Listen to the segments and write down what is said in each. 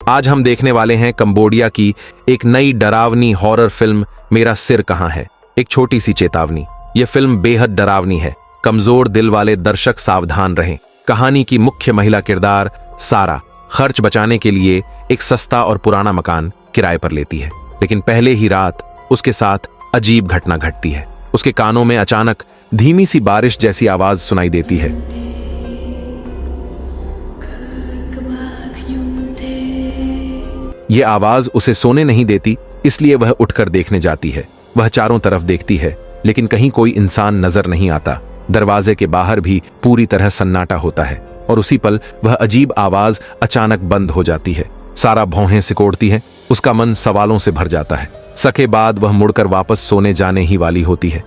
आज हम देखने वाले हैं कंबोडिया की एक नई डरावनी हॉरर फिल्म मेरा सिर कहां है। एक छोटी सी चेतावनी, यह फिल्म बेहद डरावनी है। कमजोर दिल वाले दर्शक सावधान रहें। कहानी की मुख्य महिला किरदार सारा खर्च बचाने के लिए एक सस्ता और पुराना मकान किराए पर लेती है, लेकिन पहले ही रात उसके साथ अजीब घटना घटती है। उसके कानों में अचानक धीमी सी बारिश जैसी आवाज सुनाई देती है। यह आवाज उसे सोने नहीं देती, इसलिए वह उठकर देखने जाती है। वह चारों तरफ देखती है, लेकिन कहीं कोई इंसान नजर नहीं आता। दरवाजे के बाहर भी पूरी तरह सन्नाटा होता है और उसी पल वह अजीब आवाज अचानक बंद हो जाती है। सारा भौहें सिकोड़ती है। उसका मन सवालों से भर जाता है। सके बाद वह मुड़कर वापस सोने जाने ही वाली होती है।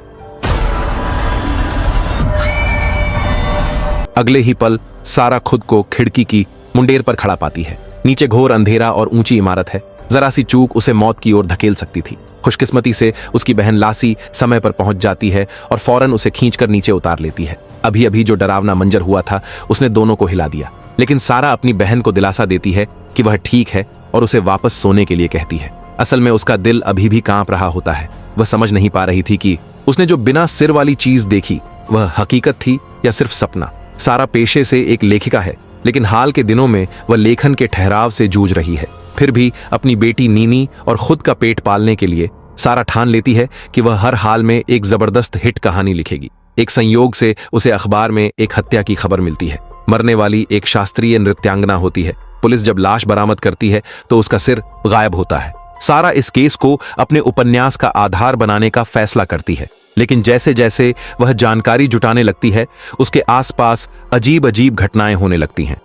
अगले ही पल सारा खुद को खिड़की की मुंडेर पर खड़ा पाती है। नीचे घोर अंधेरा और ऊंची इमारत है। जरा सी चूक उसे मौत की ओर धकेल सकती थी। खुशकिस्मती से उसकी बहन लासी समय पर पहुंच जाती है और फौरन उसे खींचकर नीचे उतार लेती है। अभी अभी जो डरावना मंजर हुआ था उसने दोनों को हिला दिया, लेकिन सारा अपनी बहन को दिलासा देती है कि वह ठीक है और उसे वापस सोने के लिए कहती है। असल में उसका दिल अभी भी कांप रहा होता है। वह समझ नहीं पा रही थी कि उसने जो बिना सिर वाली चीज देखी वह हकीकत थी या सिर्फ सपना। सारा पेशे से एक लेखिका है, लेकिन हाल के दिनों में वह लेखन के ठहराव से जूझ रही है। फिर भी अपनी बेटी नीनी और खुद का पेट पालने के लिए सारा ठान लेती है कि वह हर हाल में एक जबरदस्त हिट कहानी लिखेगी। एक संयोग से उसे अखबार में एक हत्या की खबर मिलती है। मरने वाली एक शास्त्रीय नृत्यांगना होती है। पुलिस जब लाश बरामद करती है तो उसका सिर गायब होता है। सारा इस केस को अपने उपन्यास का आधार बनाने का फैसला करती है, लेकिन जैसे जैसे वह जानकारी जुटाने लगती है उसके आसपास अजीब अजीब घटनाएं होने लगती हैं।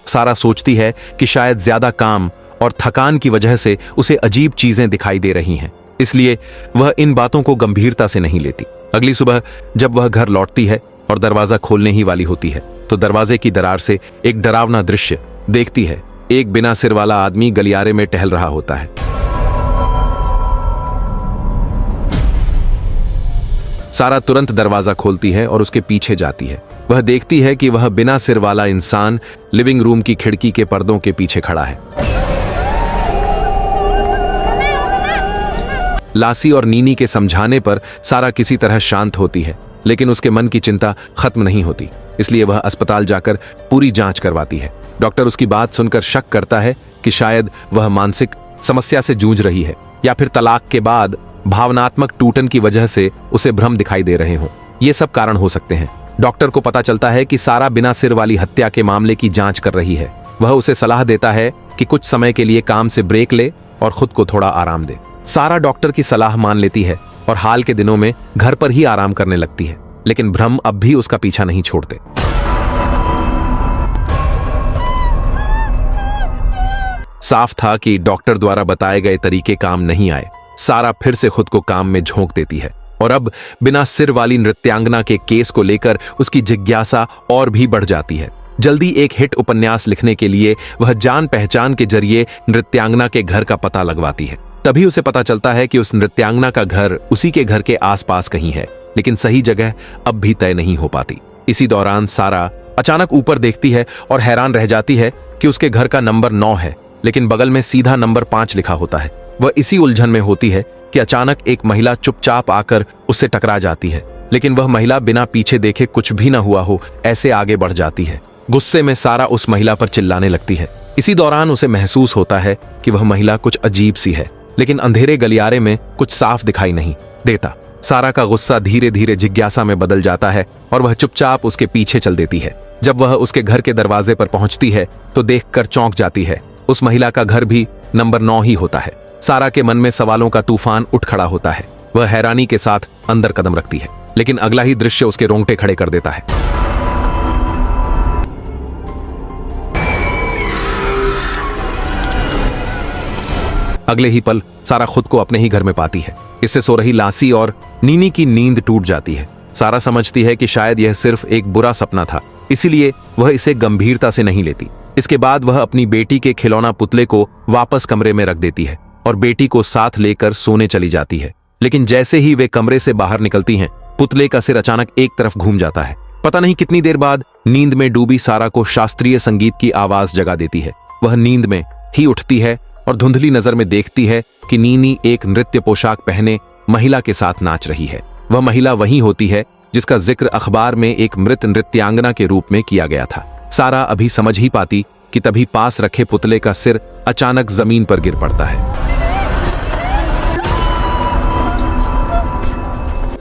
सारा सोचती है कि शायद ज्यादा काम और थकान की वजह से उसे अजीब चीजें दिखाई दे रही हैं, इसलिए वह इन बातों को गंभीरता से नहीं लेती। अगली सुबह जब वह घर लौटती है और दरवाजा खोलने ही वाली होती है तो दरवाजे की दरार से एक डरावना दृश्य देखती है। एक बिना सिर वाला आदमी गलियारे में टहल रहा होता है। सारा तुरंत दरवाजा खोलती है और उसके पीछे जाती है। वह देखती है कि वह बिना सिर वाला इंसान लिविंग रूम की खिड़की के पर्दों के पीछे खड़ा है। लासी और नीनी के समझाने पर सारा किसी तरह शांत होती है, लेकिन उसके मन की चिंता खत्म नहीं होती, इसलिए वह अस्पताल जाकर पूरी जांच करवाती है। डॉक्टर उसकी बात सुनकर शक करता है कि शायद वह मानसिक समस्या से जूझ रही है या फिर तलाक के बाद भावनात्मक टूटन की वजह से उसे भ्रम दिखाई दे रहे हों। ये सब कारण हो सकते हैं। डॉक्टर को पता चलता है कि सारा बिना सिर वाली हत्या के मामले की जांच कर रही है। वह उसे सलाह देता है कि कुछ समय के लिए काम से ब्रेक ले और खुद को थोड़ा आराम दे। सारा डॉक्टर की सलाह मान लेती है और हाल के दिनों में घर पर ही आराम करने लगती है, लेकिन भ्रम अब भी उसका पीछा नहीं छोड़ते। साफ था कि डॉक्टर द्वारा बताए गए तरीके काम नहीं आए। सारा फिर से खुद को काम में झोंक देती है और अब बिना सिर वाली नृत्यांगना के केस को लेकर उसकी जिज्ञासा और भी बढ़ जाती है। जल्दी एक हिट उपन्यास लिखने के लिए वह जान पहचान के जरिए नृत्यांगना के घर का पता लगवाती है। तभी उसे पता चलता है कि उस नृत्यांगना का घर उसी के घर के आसपास कहीं है, लेकिन सही जगह अब भी तय नहीं हो पाती। इसी दौरान सारा अचानक ऊपर देखती है और हैरान रह जाती है कि उसके घर का नंबर 9 है, लेकिन बगल में सीधा नंबर 5 लिखा होता है। वह इसी उलझन में होती है कि अचानक एक महिला चुपचाप आकर उससे टकरा जाती है, लेकिन वह महिला बिना पीछे देखे कुछ भी न हुआ हो ऐसे आगे बढ़ जाती है। गुस्से में सारा उस महिला पर चिल्लाने लगती है। इसी दौरान उसे महसूस होता है कि वह महिला कुछ अजीब सी है, लेकिन अंधेरे गलियारे में कुछ साफ दिखाई नहीं देता। सारा का गुस्सा धीरे धीरे जिज्ञासा में बदल जाता है और वह चुपचाप उसके पीछे चल देती है। जब वह उसके घर के दरवाजे पर पहुंचती है तो देखकर चौंक जाती है। उस महिला का घर भी नंबर 9 ही होता है। सारा के मन में सवालों का तूफान उठ खड़ा होता है। वह हैरानी के साथ अंदर कदम रखती है, लेकिन अगला ही दृश्य उसके रोंगटे खड़े कर देता है। अगले ही पल सारा खुद को अपने ही घर में पाती है। इससे सो रही लासी और नीनी की नींद टूट जाती है। सारा समझती है कि शायद यह सिर्फ एक बुरा सपना था, इसीलिए वह इसे गंभीरता से नहीं लेती। इसके बाद वह अपनी बेटी के खिलौना पुतले को वापस कमरे में रख देती है और बेटी को साथ लेकर सोने चली जाती है। लेकिन जैसे ही वे कमरे से बाहर निकलती हैं, पुतले का सिर अचानक एक तरफ घूम जाता है। पता नहीं कितनी देर बाद नींद में डूबी सारा को शास्त्रीय संगीत की आवाज जगा देती है। वह नींद में ही उठती है और धुंधली नजर में देखती है कि नीनी एक नृत्य पोशाक पहने महिला के साथ नाच रही है। वह महिला वही होती है जिसका जिक्र अखबार में एक मृत नृत्यांगना के रूप में किया गया था। सारा अभी समझ ही पाती कि तभी पास रखे पुतले का सिर अचानक जमीन पर गिर पड़ता है।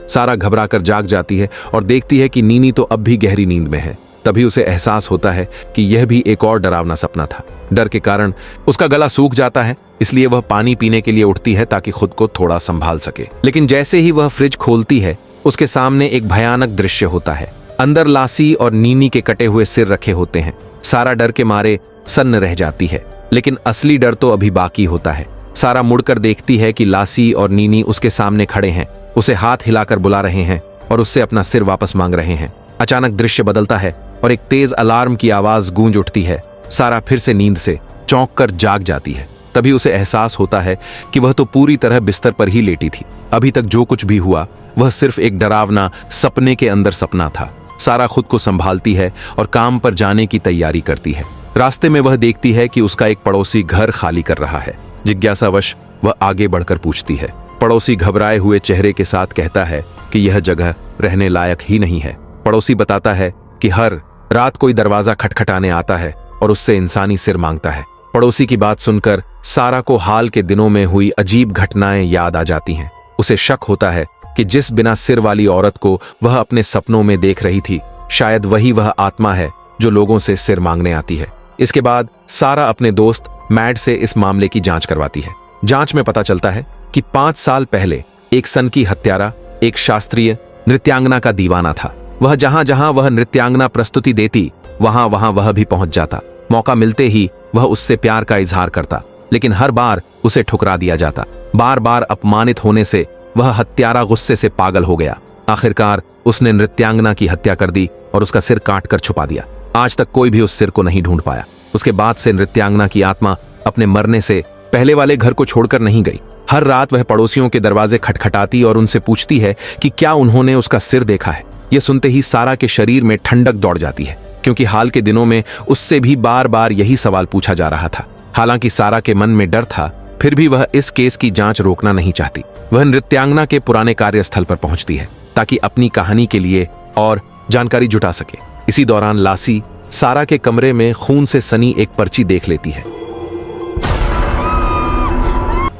सारा घबराकर जाग जाती है और देखती है कि नीनी तो अब भी गहरी नींद में है। तभी उसे एहसास होता है कि यह भी एक और डरावना सपना था। डर के कारण उसका गला सूख जाता है, इसलिए वह पानी पीने के लिए उठती है ताकि खुद को थोड़ा संभाल सके। लेकिन जैसे ही वह फ्रिज खोलती है, उसके सामने एक भयानक दृश्य होता है। अंदर लासी और नीनी के कटे हुए सिर रखे होते हैं। सारा डर के मारे सन्न रह जाती है, लेकिन असली डर तो अभी बाकी होता है। सारा मुड़कर देखती है कि लासी और नीनी उसके सामने खड़े हैं, उसे हाथ हिलाकर बुला रहे हैं और उससे अपना सिर वापस मांग रहे हैं। अचानक दृश्य बदलता है और एक तेज अलार्म की आवाज गूंज उठती है। सारा फिर से नींद से चौंक कर जाग जाती है। तभी उसे एहसास होता है कि वह तो पूरी तरह बिस्तर पर ही लेटी थी। अभी तक जो कुछ भी हुआ वह सिर्फ एक डरावना सपने के अंदर सपना था। सारा खुद को संभालती है और काम पर जाने की तैयारी करती है। रास्ते में वह देखती है कि उसका एक पड़ोसी घर खाली कर रहा है। जिज्ञासावश वह आगे बढ़कर पूछती है। पड़ोसी घबराए हुए चेहरे के साथ कहता है कि यह जगह रहने लायक ही नहीं है। पड़ोसी बताता है कि हर रात कोई दरवाजा खटखटाने आता है और उससे इंसानी सिर मांगता है। पड़ोसी की बात सुनकर सारा को हाल के दिनों में हुई अजीब घटनाएं याद आ जाती हैं। उसे शक होता है कि जिस बिना सिर वाली औरत को वह अपने सपनों में देख रही थी, शायद वही वह आत्मा है जो लोगों से सिर मांगने आती है। इसके बाद सारा अपने दोस्त मैड से इस मामले की जांच करवाती है। जांच में पता चलता है कि 5 साल पहले एक सनकी हत्यारा एक शास्त्रीय नृत्यांगना का दीवाना था। वह जहां जहां वह नृत्यांगना प्रस्तुति देती, वहां वहां वह भी पहुंच जाता। मौका मिलते ही वह उससे प्यार का इजहार करता, लेकिन हर बार उसे ठुकरा दिया जाता। बार बार अपमानित होने से वह हत्यारा गुस्से से पागल हो गया। आखिरकार उसने नृत्यांगना की हत्या कर दी और उसका सिर काट कर छुपा दिया। आज तक कोई भी उस सिर को नहीं ढूंढ पाया। उसके बाद से नृत्यांगना की आत्मा अपने मरने से पहले वाले घर को छोड़कर नहीं गई। हर रात वह पड़ोसियों के दरवाजे खटखटाती और उनसे पूछती है कि क्या उन्होंने उसका सिर देखा है। यह सुनते ही सारा के शरीर में ठंडक दौड़ जाती है, क्योंकि हाल के दिनों में उससे भी बार बार यही सवाल पूछा जा रहा था। हालांकि सारा के मन में डर था, फिर भी वह इस केस की जांच रोकना नहीं चाहती। वह नृत्यांगना के पुराने कार्यस्थल पर पहुंचती है ताकि अपनी कहानी के लिए और जानकारी जुटा सके। इसी दौरान लासी सारा के कमरे में खून से सनी एक पर्ची देख लेती है।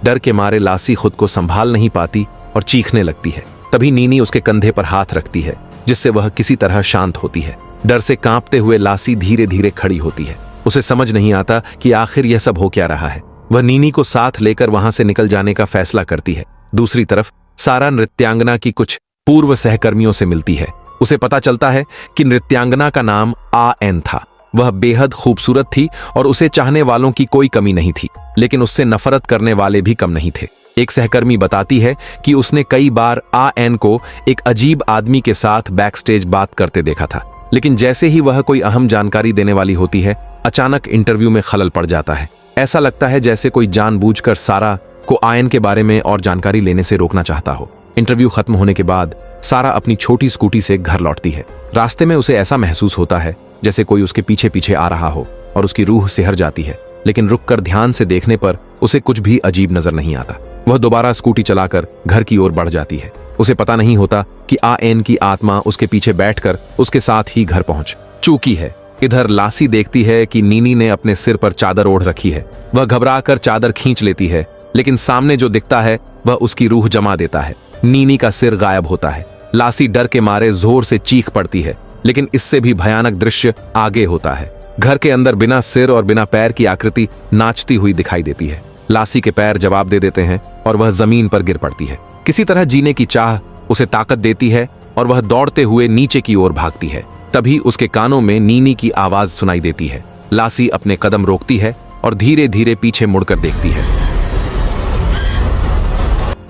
डर के मारे लासी खुद को संभाल नहीं पाती और चीखने लगती है। तभी नीनी उसके कंधे पर हाथ रखती है, जिससे वह किसी तरह शांत होती है। डर से कांपते हुए लासी धीरे धीरे खड़ी होती है। उसे समझ नहीं आता कि आखिर यह सब हो क्या रहा है। वह नीनी को साथ लेकर वहां से निकल जाने का फैसला करती है। दूसरी तरफ सारा नृत्यांगना की कुछ पूर्व सहकर्मियों से मिलती है। उसे पता चलता है कि नृत्यांगना का नाम AN था। वह बेहद खूबसूरत थी और उसे चाहने वालों की कोई कमी नहीं थी, लेकिन उससे नफरत करने वाले भी कम नहीं थे। एक सहकर्मी बताती है कि उसने कई बार AN को एक अजीब आदमी के साथ बैकस्टेज बात करते देखा था, लेकिन जैसे ही वह कोई अहम जानकारी देने वाली होती है, अचानक इंटरव्यू में खलल पड़ जाता है। ऐसा लगता है जैसे कोई जानबूझकर सारा को AN के बारे में और जानकारी लेने से रोकना चाहता हो। इंटरव्यू खत्म होने के बाद सारा अपनी छोटी स्कूटी से घर लौटती है। रास्ते में उसे ऐसा महसूस होता है जैसे कोई उसके पीछे पीछे आ रहा हो और उसकी रूह सिहर जाती है, लेकिन रुककर ध्यान से देखने पर उसे कुछ भी अजीब नजर नहीं आता। वह दोबारा स्कूटी चलाकर घर की ओर बढ़ जाती है। उसे पता नहीं होता कि AN की आत्मा उसके पीछे बैठकर उसके साथ ही घर पहुंच चुकी है। इधर लासी देखती है कि नीनी ने अपने सिर पर चादर ओढ़ रखी है। वह घबराकर चादर खींच लेती है, लेकिन सामने जो दिखता है वह उसकी रूह जमा देता है। नीनी का सिर गायब होता है। लासी डर के मारे जोर से चीख पड़ती है, लेकिन इससे भी भयानक दृश्य आगे होता है। घर के अंदर बिना सिर और बिना पैर की आकृति नाचती हुई दिखाई देती है। लासी के पैर जवाब दे देते हैं और वह जमीन पर गिर पड़ती है। किसी तरह जीने की चाह उसे ताकत देती है और वह दौड़ते हुए नीचे की ओर भागती है। तभी उसके कानों में नीनी की आवाज सुनाई देती है। लासी अपने कदम रोकती है और धीरे धीरे पीछे मुड़कर देखती है।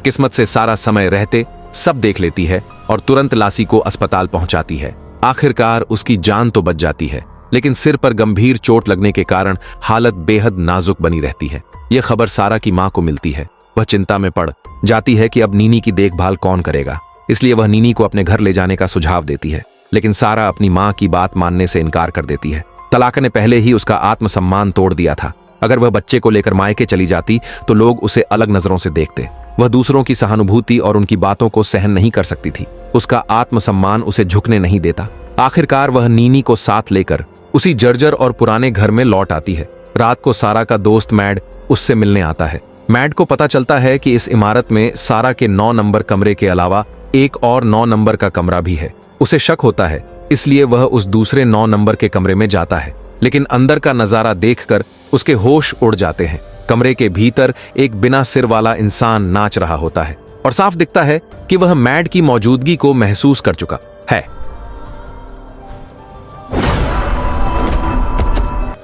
किस्मत से सारा समय रहते सब देख लेती है और तुरंत लासी को अस्पताल पहुंचाती है। आखिरकार उसकी जान तो बच जाती है, लेकिन सिर पर गंभीर चोट लगने के कारण हालत बेहद नाजुक बनी रहती है। यह खबर सारा की मां को मिलती है। वह चिंता में पड़ जाती है कि अब नीनी की देखभाल कौन करेगा, इसलिए वह नीनी को अपने घर ले जाने का सुझाव देती है। लेकिन सारा अपनी माँ की बात मानने से इनकार कर देती है। तलाक ने पहले ही उसका आत्मसम्मान तोड़ दिया था। अगर वह बच्चे को लेकर मायके चली जाती तो लोग उसे अलग नजरों से देखते। वह दूसरों की सहानुभूति और उनकी बातों को सहन नहीं कर सकती थी। उसका आत्मसम्मान उसे झुकने नहीं देता। आखिरकार वह नीनी को साथ लेकर उसी जर्जर और पुराने घर में लौट आती है। रात को सारा का दोस्त मैड उससे मिलने आता है। मैड को पता चलता है कि इस इमारत में सारा के 9 नंबर कमरे के अलावा एक और 9 नंबर का कमरा भी है। उसे शक होता है, इसलिए वह उस दूसरे 9 नंबर के कमरे में जाता है, लेकिन अंदर का नजारा देखकर उसके होश उड़ जाते हैं। कमरे के भीतर एक बिना सिर वाला इंसान नाच रहा होता है और साफ दिखता है कि वह मैड की मौजूदगी को महसूस कर चुका है।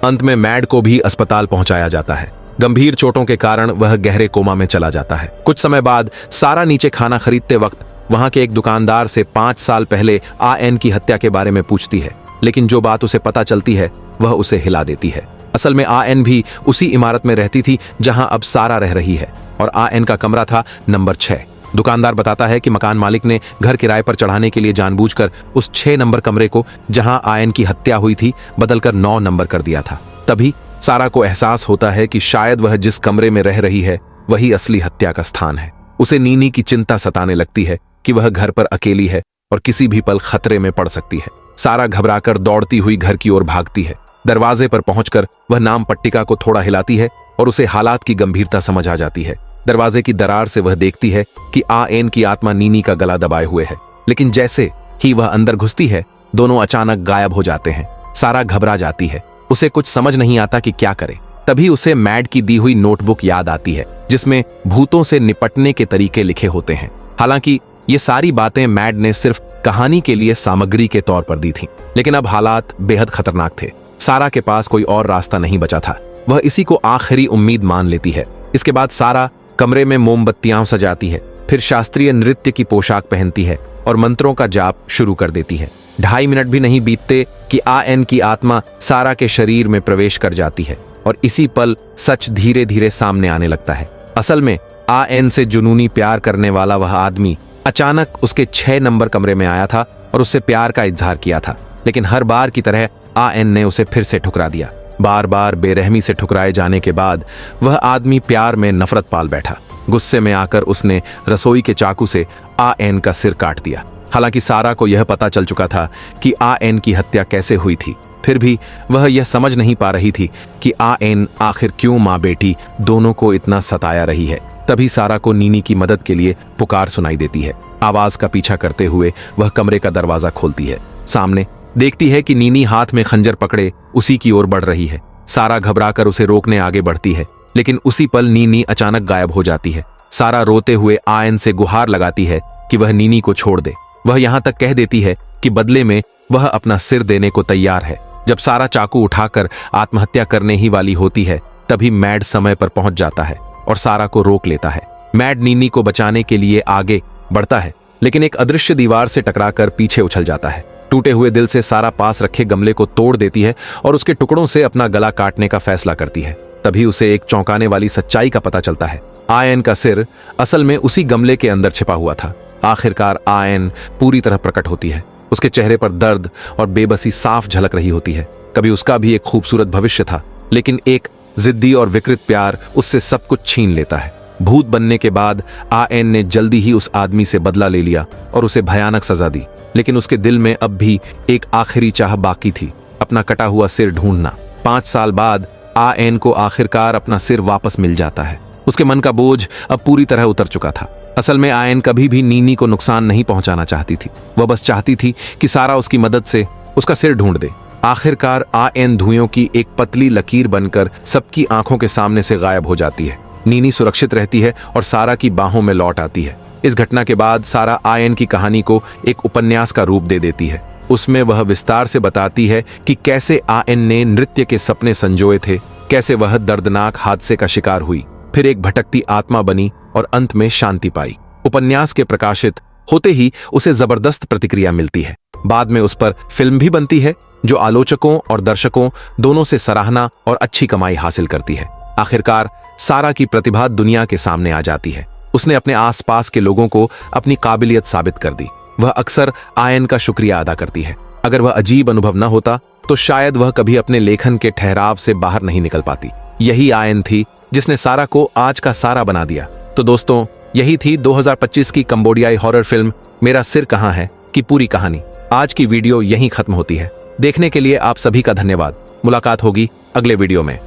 अंत में मैड को भी अस्पताल पहुंचाया जाता है। गंभीर चोटों के कारण वह गहरे कोमा में चला जाता है। कुछ समय बाद सारा नीचे खाना खरीदते वक्त वहां के एक दुकानदार से 5 साल पहले आएन की हत्या के बारे में पूछती है, लेकिन जो बात उसे पता चलती है वह उसे हिला देती है। असल में आएन भी उसी इमारत में रहती थी जहां अब सारा रह रही है, और आएन का कमरा था नंबर 6। दुकानदार बताता है कि मकान मालिक ने घर किराए पर चढ़ाने के लिए जानबूझकर उस 6 नंबर कमरे को, जहां आयन की हत्या हुई थी, बदलकर 9 नंबर कर दिया था। तभी सारा को एहसास होता है कि शायद वह जिस कमरे में रह रही है वही असली हत्या का स्थान है। उसे नीनी की चिंता सताने लगती है कि वह घर पर अकेली है और किसी भी पल खतरे में पड़ सकती है। सारा घबराकर दौड़ती हुई घर की ओर भागती है। दरवाजे पर पहुंचकर वह नाम पट्टिका को थोड़ा हिलाती है और उसे हालात की गंभीरता समझ आ जाती है। दरवाजे की दरार से वह देखती है कि आएन की आत्मा नीनी का गला दबाए हुए है, लेकिन जैसे ही वह अंदर घुसती है दोनों अचानक गायब हो जाते हैं। सारा घबरा जाती है, उसे कुछ समझ नहीं आता कि क्या करे। तभी उसे मैड की दी हुई नोटबुक याद आती है जिसमें भूतों से निपटने के तरीके लिखे होते हैं। हालांकि ये सारी बातें मैड ने सिर्फ कहानी के लिए सामग्री के तौर पर दी थी, लेकिन अब हालात बेहद खतरनाक थे। सारा के पास कोई और रास्ता नहीं बचा था। वह इसी को आखिरी उम्मीद मान लेती है। इसके बाद सारा कमरे में मोमबत्तियां सजाती है, फिर शास्त्रीय नृत्य की पोशाक पहनती है और मंत्रों का जाप शुरू कर देती है। 2.5 मिनट भी नहीं बीतते कि आएन की आत्मा सारा के शरीर में प्रवेश कर जाती है और इसी पल सच धीरे धीरे सामने आने लगता है। असल में आएन से जुनूनी प्यार करने वाला वह आदमी अचानक उसके 6 नंबर कमरे में आया था और उससे प्यार का इजहार किया था, लेकिन हर बार की तरह आएन ने उसे फिर से ठुकरा दिया। बार बार बेरहमी से ठुकराए जाने के बाद वह आदमी प्यार में नफरत पाल बैठा। गुस्से में आकर उसने रसोई के चाकू से आएन का सिर काट दिया। हालांकि सारा को यह पता चल चुका था कि आएन की हत्या कैसे हुई थी, फिर भी वह यह समझ नहीं पा रही थी कि आएन आखिर क्यों माँ बेटी दोनों को इतना सताया रही है। तभी सारा को नीनी की मदद के लिए पुकार सुनाई देती है। आवाज का पीछा करते हुए वह कमरे का दरवाजा खोलती है। सामने देखती है कि नीनी हाथ में खंजर पकड़े उसी की ओर बढ़ रही है। सारा घबराकर उसे रोकने आगे बढ़ती है, लेकिन उसी पल नीनी अचानक गायब हो जाती है। सारा रोते हुए आयन से गुहार लगाती है कि वह नीनी को छोड़ दे। वह यहाँ तक कह देती है कि बदले में वह अपना सिर देने को तैयार है। जब सारा चाकू उठाकर आत्महत्या करने ही वाली होती है, तभी मैड समय पर पहुंच जाता है और सारा को रोक लेता है। मैड नीनी को बचाने के लिए आगे बढ़ता है, लेकिन एक अदृश्य दीवार से टकराकर पीछे उछल जाता है। टूटे हुए दिल से सारा पास रखे गमले को तोड़ देती है और उसके टुकड़ों से अपना गला काटने का फैसला करती है। तभी उसे एक चौंकाने वाली सच्चाई का पता चलता है। आयन का सिर असल में उसी गमले के अंदर छिपा हुआ था। आखिरकार आयन पूरी तरह प्रकट होती है। उसके चेहरे पर दर्द और बेबसी साफ झलक रही होती है। कभी उसका भी एक खूबसूरत भविष्य था, लेकिन एक जिद्दी और विकृत प्यार उससे सब कुछ छीन लेता है। भूत बनने के बाद आयन ने जल्दी ही उस आदमी से बदला ले लिया और उसे भयानक सजा दी, लेकिन उसके दिल में अब भी एक आखिरी चाह बाकी थी, अपना कटा हुआ सिर ढूंढना। 5 साल बाद आयन को आखिरकार अपना सिर वापस मिल जाता है। उसके मन का बोझ अब पूरी तरह उतर चुका था। असल में आयन कभी भी नीनी को नुकसान नहीं पहुंचाना चाहती थी। वह बस चाहती थी कि सारा उसकी मदद से उसका सिर ढूंढ दे। आखिरकार आयन धुइयों की एक पतली लकीर बनकर सबकी आंखों के सामने से गायब हो जाती है। नीनी सुरक्षित रहती है और सारा की बाहों में लौट आती है। इस घटना के बाद सारा आयन की कहानी को एक उपन्यास का रूप दे देती है। उसमें वह विस्तार से बताती है कि कैसे आयन ने नृत्य के सपने संजोए थे, कैसे वह दर्दनाक हादसे का शिकार हुई, फिर एक भटकती आत्मा बनी और अंत में शांति पाई। उपन्यास के प्रकाशित होते ही उसे जबरदस्त प्रतिक्रिया मिलती है। बाद में उस पर फिल्म भी बनती है, जो आलोचकों और दर्शकों दोनों से सराहना और अच्छी कमाई हासिल करती है। आखिरकार सारा की प्रतिभा दुनिया के सामने आ जाती है। उसने अपने आसपास के लोगों को अपनी काबिलियत साबित कर दी। वह अक्सर आयन का शुक्रिया अदा करती है। अगर वह अजीब अनुभव न होता तो शायद वह कभी अपने लेखन के ठहराव से बाहर नहीं निकल पाती। यही आयन थी जिसने सारा को आज का सारा बना दिया। तो दोस्तों, यही थी 2025 की कंबोडियाई हॉरर फिल्म मेरा सिर कहां है की पूरी कहानी। आज की वीडियो यहीं खत्म होती है। देखने के लिए आप सभी का धन्यवाद। मुलाकात होगी अगले वीडियो में।